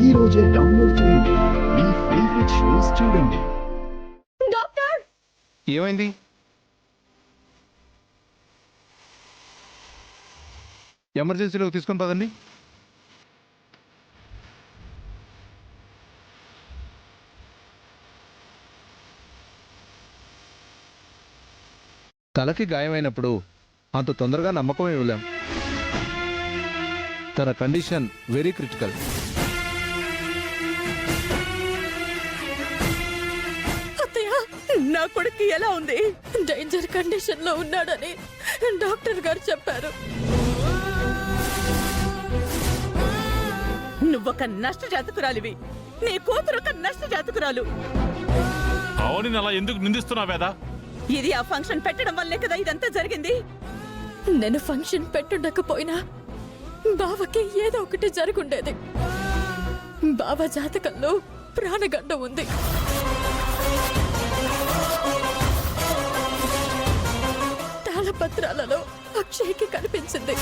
ఈ రోజే డౌన్లోడ్ చేయండి. మీ ఫేవరెట్ షోస్ చూడండి. డాక్టర్, ఏమైంది? ఎమర్జెన్సీలోకి తీసుకొని పదండి. తలకి గాయమైనప్పుడు అంత తొందరగా నమ్మకం ఇవ్వలేం. తన కండిషన్ వెరీ క్రిటికల్. అత్తయ్య, నా కొడుకు ఎలా ఉంది? డేంజర్ కండిషన్ లో ఉన్నాడని డాక్టర్ గారు చెప్పారు. నువ్వొక నష్ట జాతకురాలివి, నీ కూతురు ఒక నష్ట జాతకురాలు. అవును, అలా ఎందుకు నిందిస్తున్నావు వేదా? ఇది ఆ ఫంక్షన్ పెట్టడం వల్లే కదా ఇదంతా జరిగింది. నేను ఫంక్షన్ పెట్టుండకపోయినా బావకి ఏదో ఒకటి జరుగుండేది. బావ జాతకంలో ప్రాణగడ్డ ఉంది. తాళపత్రాలలో అక్షయ్కి కనిపించింది.